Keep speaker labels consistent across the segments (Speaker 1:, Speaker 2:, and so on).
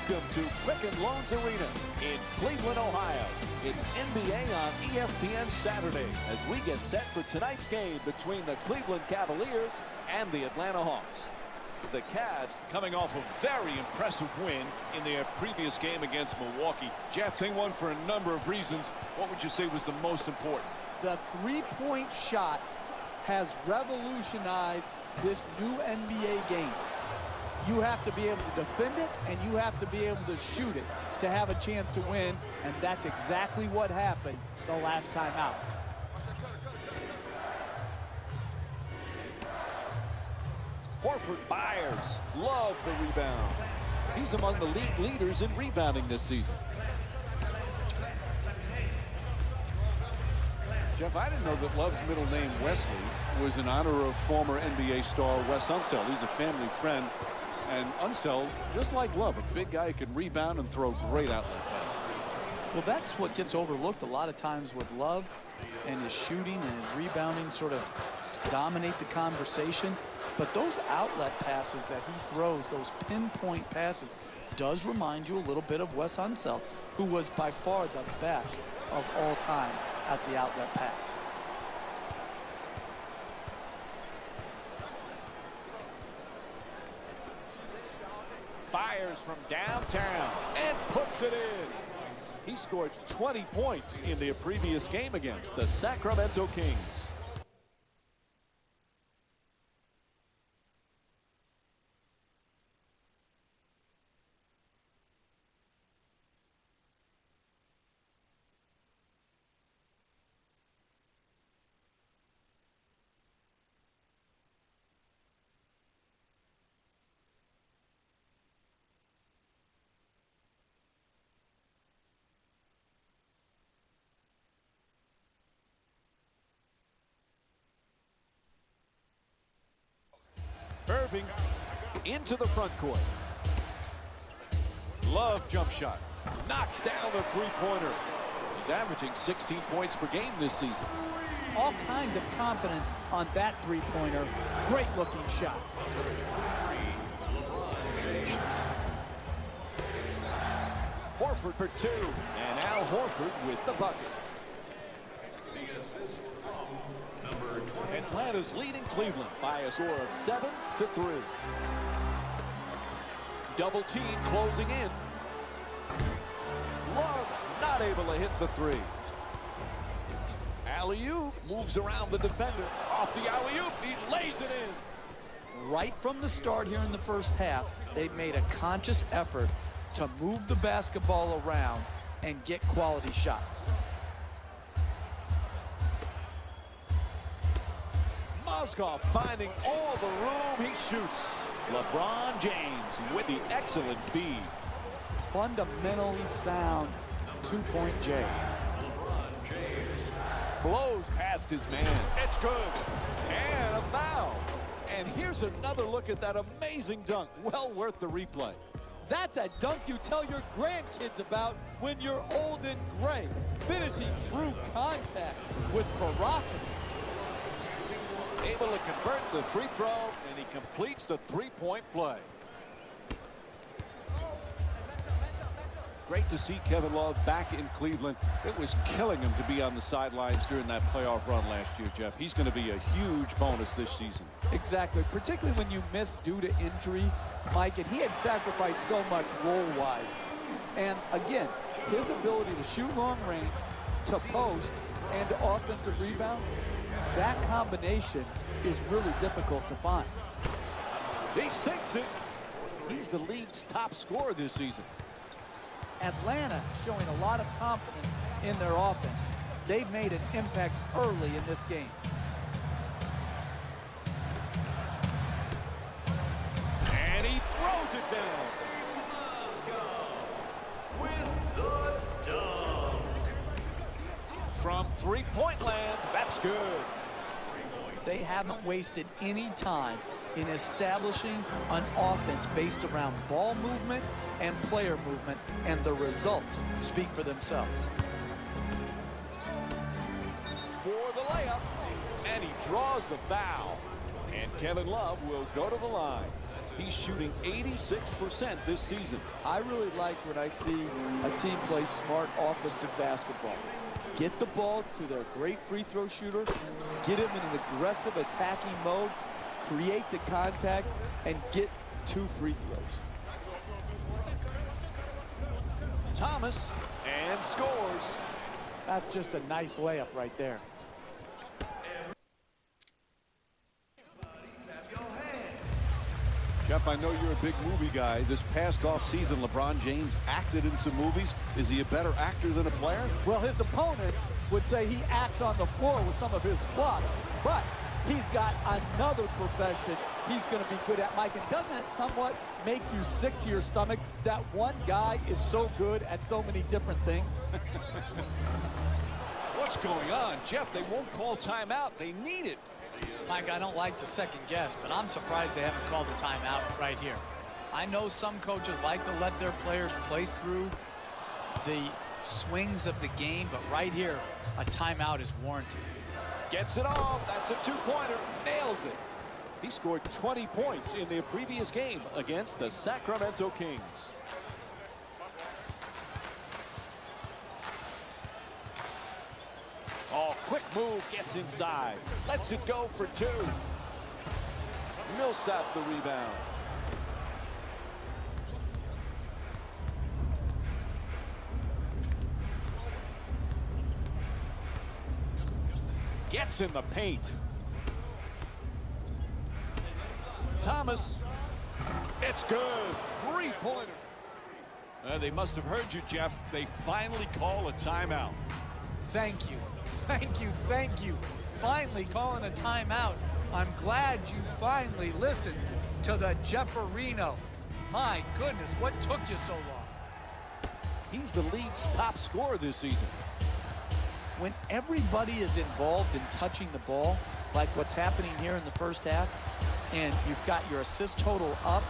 Speaker 1: Welcome to Quicken Loans Arena in Cleveland, Ohio. It's NBA on ESPN Saturday as we get set for tonight's game between the Cleveland Cavaliers and the Atlanta Hawks. The Cavs
Speaker 2: coming off a very impressive win in their previous game against Milwaukee. Jeff, they won for a number of reasons. What would you say was the most important?
Speaker 3: The three-point shot has revolutionized this new NBA game. You have to be able to defend it, and you have to be able to shoot it to have a chance to win, and that's exactly what happened the last time out.
Speaker 1: Horford fires. Love the rebound. He's among the league leaders in rebounding this season.
Speaker 2: Jeff, I didn't know that Love's middle name, Wesley, was in honor of former NBA star Wes Unseld. He's a family friend. And Unseld, just like Love, a big guy who can rebound and throw great outlet passes.
Speaker 3: Well, that's what gets overlooked a lot of times with Love, and his shooting and his rebounding sort of dominate the conversation. But those outlet passes that he throws, those pinpoint passes, does remind you a little bit of Wes Unseld, who was by far the best of all time at the outlet pass.
Speaker 1: Fires from downtown and puts it in. He scored 20 points in their previous game against the Sacramento Kings. Irving into the front court. Love jump shot. Knocks down the three-pointer. He's averaging 16 points per game this season.
Speaker 3: All kinds of confidence on that three-pointer. Great looking shot.
Speaker 1: Horford for two. And Al Horford with the bucket. Atlanta's leading Cleveland by a score of 7-3. Double team closing in. Love's not able to hit the three. Alley-oop moves around the defender. Off the alley-oop, he lays it in.
Speaker 3: Right from the start here in the first half, they've made a conscious effort to move the basketball around and get quality shots.
Speaker 1: Mozgov finding all the room, he shoots. LeBron James with the excellent feed.
Speaker 3: Fundamentally sound two-point J.
Speaker 1: Blows past his man. It's good. And a foul. And here's another look at that amazing dunk. Well worth the replay.
Speaker 3: That's a dunk you tell your grandkids about when you're old and gray. Finishing through contact with ferocity.
Speaker 1: Able to convert the free throw, and he completes the three-point play. Great to see Kevin Love back in Cleveland. It was killing him to be on the sidelines during that playoff run last year, Jeff. He's going to be a huge bonus this season.
Speaker 3: Exactly, particularly when you miss due to injury, Mike, and he had sacrificed so much role-wise. And again, his ability to shoot long range, to post, and to offensive rebound, that combination is really difficult to find.
Speaker 1: He sinks it. He's the league's top scorer this season.
Speaker 3: Atlanta's showing a lot of confidence in their offense. They've made an impact early in this game.
Speaker 1: And he throws it down. With the dunk. From three-point land, that's good.
Speaker 3: They haven't wasted any time in establishing an offense based around ball movement and player movement, and the results speak for themselves.
Speaker 1: For the layup, and he draws the foul. And Kevin Love will go to the line. He's shooting 86% this season.
Speaker 3: I really like when I see a team play smart offensive basketball. Get the ball to their great free throw shooter, get him in an aggressive attacking mode, create the contact, and get 2 free throws.
Speaker 1: Thomas, and scores.
Speaker 3: That's just a nice layup right there.
Speaker 2: Jeff, I know you're a big movie guy. This past offseason, LeBron James acted in some movies. Is he a better actor than a player?
Speaker 3: Well, his opponents would say he acts on the floor with some of his flock, but he's got another profession he's going to be good at, Mike. And doesn't it somewhat make you sick to your stomach that one guy is so good at so many different things?
Speaker 2: What's going on? Jeff, they won't call timeout. They need it.
Speaker 4: Mike, I don't like to second guess, but I'm surprised they haven't called a timeout right here. I know some coaches like to let their players play through the swings of the game, but right here, a timeout is warranted.
Speaker 1: Gets it off. That's a 2-pointer. Nails it. He scored 20 points in the previous game against the Sacramento Kings. Oh, quick move, gets inside. Lets it go for 2. Millsap the rebound. Gets in the paint. Thomas. It's good. 3-pointer.
Speaker 2: They must have heard you, Jeff. They finally call a timeout.
Speaker 4: Thank you. Thank you. Thank you. Finally calling a timeout. I'm glad you finally listened to the Jefferino. My goodness, what took you so long?
Speaker 1: He's the league's top scorer this season.
Speaker 3: When everybody is involved in touching the ball, like what's happening here in the first half, and you've got your assist total up,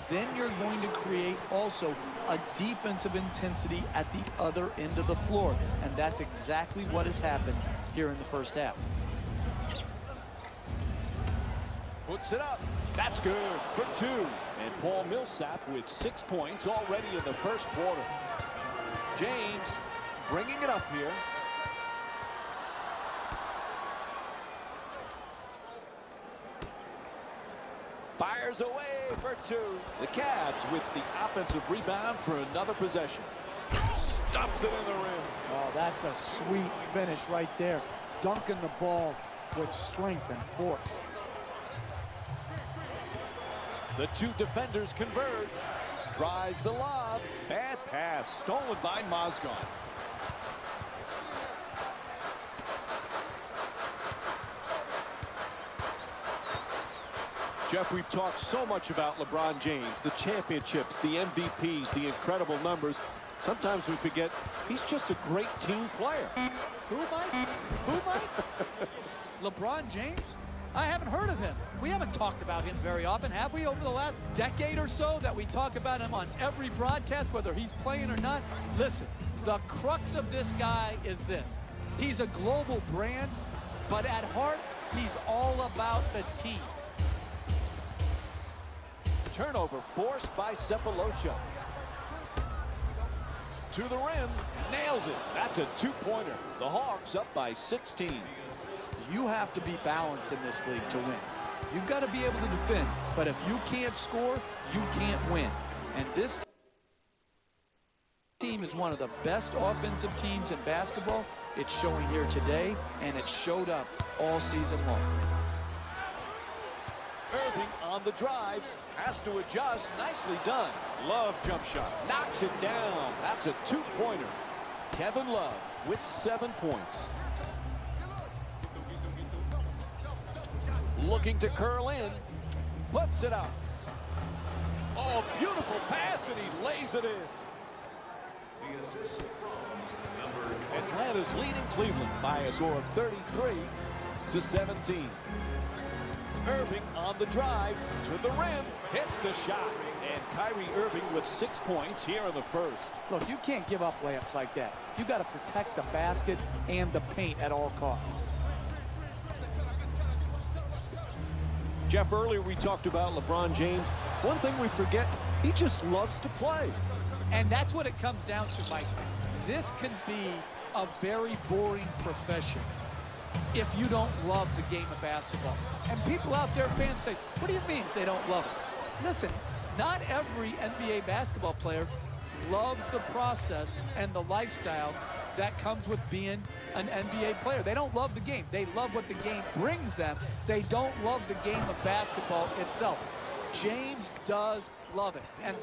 Speaker 3: then you're going to create also a defensive intensity at the other end of the floor. And that's exactly what has happened here in the first half.
Speaker 1: Puts it up. That's good for 2. And Paul Millsap with 6 points already in the first quarter. James bringing it up here. Fires away for 2. The Cavs with the offensive rebound for another possession. Stuffs it in the rim.
Speaker 3: Oh, that's a sweet finish right there. Dunking the ball with strength and force.
Speaker 1: The 2 defenders converge. Drives the lob.
Speaker 2: Bad pass stolen by Mozgov. Jeff, we've talked so much about LeBron James, the championships, the MVPs, the incredible numbers. Sometimes we forget he's just a great team player.
Speaker 3: Who, Mike? Who, Mike? LeBron James? I haven't heard of him. We haven't talked about him very often, have we, over the last decade or so, that we talk about him on every broadcast, whether he's playing or not? Listen, the crux of this guy is this. He's a global brand, but at heart, he's all about the team.
Speaker 1: Turnover forced by Sefolosha. To the rim, nails it. That's a 2-pointer. The Hawks up by 16.
Speaker 3: You have to be balanced in this league to win. You've got to be able to defend, but if you can't score, you can't win. And this team is one of the best offensive teams in basketball. It's showing here today, and it showed up all season long.
Speaker 1: Irving on the drive. Has to adjust. Nicely done.
Speaker 2: Love jump shot.
Speaker 1: Knocks it down. That's a 2-pointer. Kevin Love with 7 points. Looking to curl in. Puts it up. Oh, beautiful pass, and he lays it in. Atlanta's leading Cleveland by a score of 33-17. Irving on the drive to the rim, hits the shot, and Kyrie Irving with 6 points here in the first.
Speaker 3: Look, you can't give up layups like that. You got to protect the basket and the paint at all costs.
Speaker 2: Jeff, earlier we talked about LeBron James.
Speaker 1: One thing we forget, he just loves to play.
Speaker 4: And that's what it comes down to, Mike. This can be a very boring profession if you don't love the game of basketball. And people out there, fans, say, what do you mean they don't love it? Listen, not every NBA basketball player loves the process and the lifestyle that comes with being an NBA player. They don't love the game. They love what the game brings them. They don't love the game of basketball itself. James does love it. And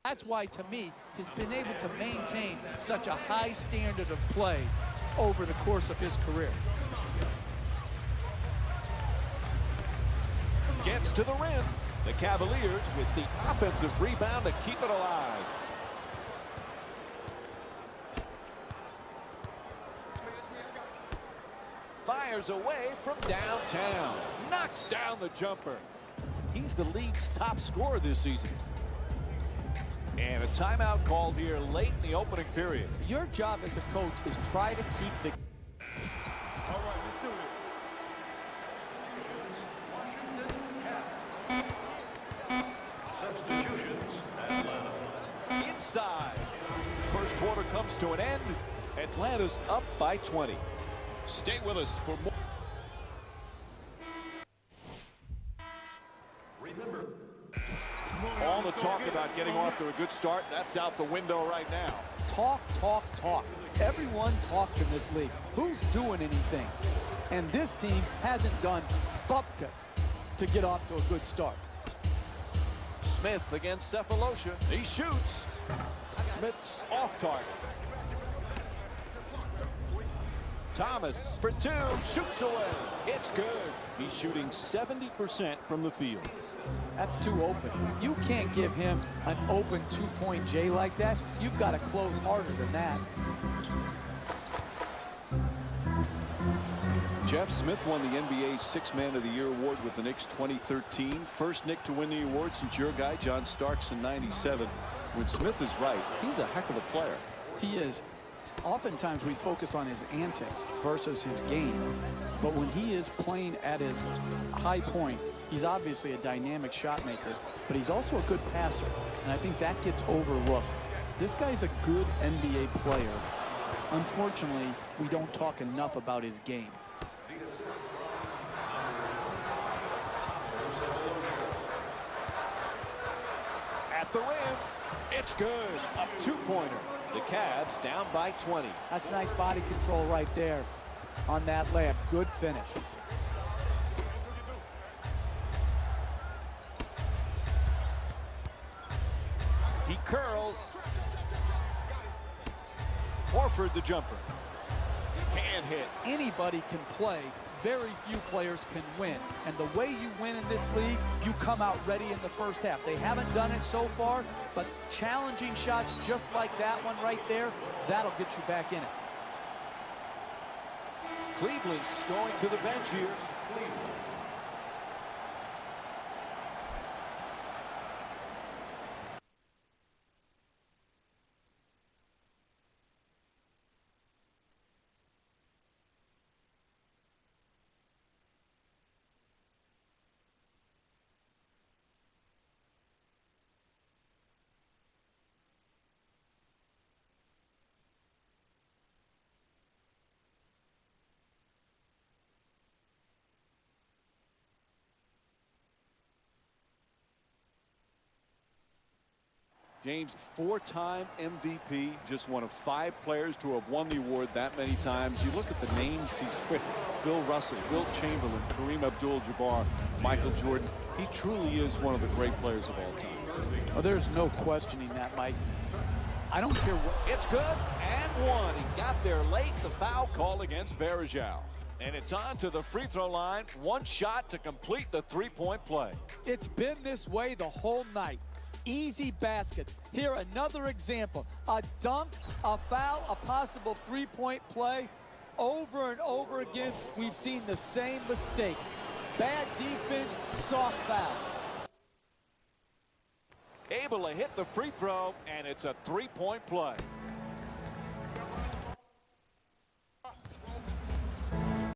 Speaker 4: that's why, to me, he's been able to maintain such a high standard of play over the course of his career.
Speaker 1: Gets to the rim. The Cavaliers with the offensive rebound to keep it alive. Fires away from downtown. Knocks down the jumper. He's the league's top scorer this season. And a timeout called here late in the opening period.
Speaker 3: Your job as a coach is try to keep the...
Speaker 2: All right, let's do it.
Speaker 1: Substitutions. Inside. First quarter comes to an end. Atlanta's up by 20. Stay with us for more. All the talk about getting off to a good start, that's out the window right now.
Speaker 3: Talk, talk, talk. Everyone talks in this league. Who's doing anything? And this team hasn't done bupkis to get off to a good start.
Speaker 1: Smith against Cephalosha. He shoots. Smith's off target. Thomas for two, shoots away. It's good. He's shooting 70% from the field.
Speaker 3: That's too open. You can't give him an open two-point J like that. You've got to close harder than that.
Speaker 2: Jeff Smith won the NBA's Sixth Man of the Year award with the Knicks 2013. First Knick to win the award since your guy, John Starks, in '97. When Smith is right, he's a heck of a player.
Speaker 3: He is. Oftentimes we focus on his antics versus his game. But when he is playing at his high point, he's obviously a dynamic shot maker, but he's also a good passer. And I think that gets overlooked. This guy's a good NBA player. Unfortunately, we don't talk enough about his game.
Speaker 1: At the rim, it's good. A two-pointer. The Cavs down by 20.
Speaker 3: That's nice body control right there on that layup. Good finish.
Speaker 1: He curls. Horford the jumper. Can't hit.
Speaker 3: Anybody can play. Very few players can win. And the way you win in this league, you come out ready in the first half. They haven't done it so far, but challenging shots just like that one right there, that'll get you back in it.
Speaker 1: Cleveland's going to the bench here.
Speaker 2: James, four-time MVP, just one of 5 players to have won the award that many times. You look at the names he's with: Bill Russell, Wilt Chamberlain, Kareem Abdul-Jabbar, Michael Jordan. He truly is one of the great players of all time.
Speaker 3: Oh, there's no questioning that, Mike. I don't care what.
Speaker 1: It's good, and one. He got there late. The foul call against Varejao. And it's on to the free throw line. One shot to complete the three-point play.
Speaker 3: It's been this way the whole night. Easy basket. Here, another example. A dunk, a foul, a possible three-point play. Over and over again, we've seen the same mistake. Bad defense, soft fouls.
Speaker 1: Able to hit the free throw, and it's a three-point play.